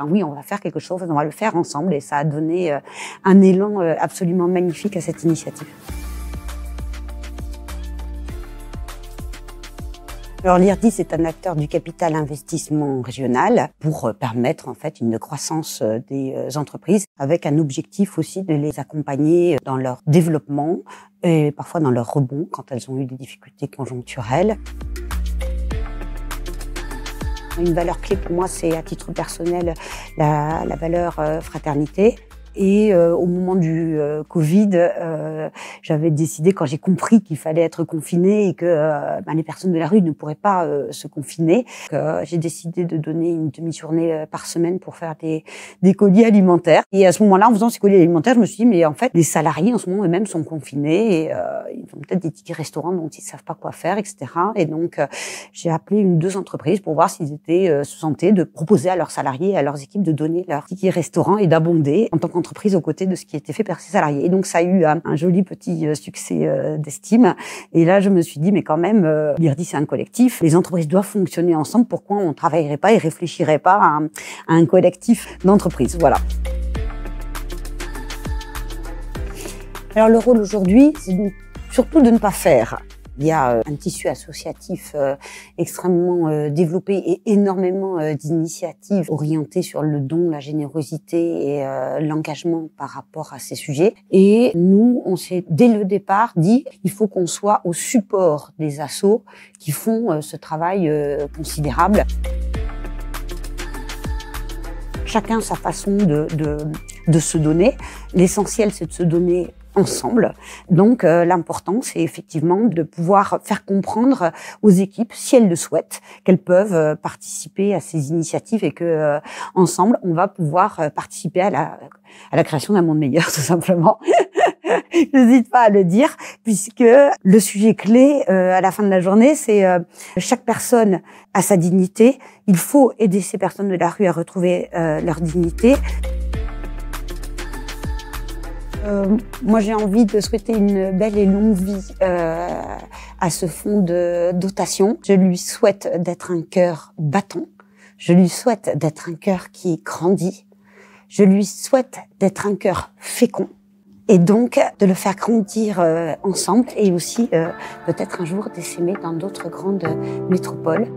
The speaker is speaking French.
Oui, on va faire quelque chose, on va le faire ensemble et ça a donné un élan absolument magnifique à cette initiative. Alors l'IRDIS est un acteur du capital investissement régional pour permettre en fait une croissance des entreprises avec un objectif aussi de les accompagner dans leur développement et parfois dans leur rebond quand elles ont eu des difficultés conjoncturelles. Une valeur clé pour moi, c'est à titre personnel la valeur fraternité. Et au moment du Covid, j'avais décidé, quand j'ai compris qu'il fallait être confiné et que les personnes de la rue ne pourraient pas se confiner, j'ai décidé de donner une demi-journée par semaine pour faire des colis alimentaires. Et à ce moment-là, en faisant ces colis alimentaires, je me suis dit, mais en fait, les salariés en ce moment eux-mêmes sont confinés et ils ont peut-être des tickets restaurants dont ils savent pas quoi faire, etc. Et donc, j'ai appelé 2 entreprises pour voir s'ils étaient se sentaient de proposer à leurs salariés et à leurs équipes de donner leurs tickets restaurants et d'abonder en tant qu'entreprise aux côtés de ce qui était fait par ses salariés. Et donc ça a eu un joli petit succès d'estime. Et là, je me suis dit, mais quand même, l'IRDIS c'est un collectif. Les entreprises doivent fonctionner ensemble. Pourquoi on ne travaillerait pas et réfléchirait pas à un collectif d'entreprises? Voilà. Alors le rôle aujourd'hui, c'est surtout de ne pas faire. Il y a un tissu associatif extrêmement développé et énormément d'initiatives orientées sur le don, la générosité et l'engagement par rapport à ces sujets. Et nous, on s'est dès le départ dit il faut qu'on soit au support des assos qui font ce travail considérable. Chacun sa façon de se donner. L'essentiel, c'est de se donner ensemble. Donc l'important, c'est effectivement de pouvoir faire comprendre aux équipes, si elles le souhaitent, qu'elles peuvent participer à ces initiatives et que ensemble, on va pouvoir participer à la création d'un monde meilleur, tout simplement. J'hésite pas à le dire, puisque le sujet clé à la fin de la journée, c'est chaque personne a sa dignité. Il faut aider ces personnes de la rue à retrouver leur dignité. Moi, j'ai envie de souhaiter une belle et longue vie à ce fonds de dotation. Je lui souhaite d'être un cœur battant. Je lui souhaite d'être un cœur qui grandit. Je lui souhaite d'être un cœur fécond. Et donc, de le faire grandir ensemble et aussi peut-être un jour d'essaimer dans d'autres grandes métropoles.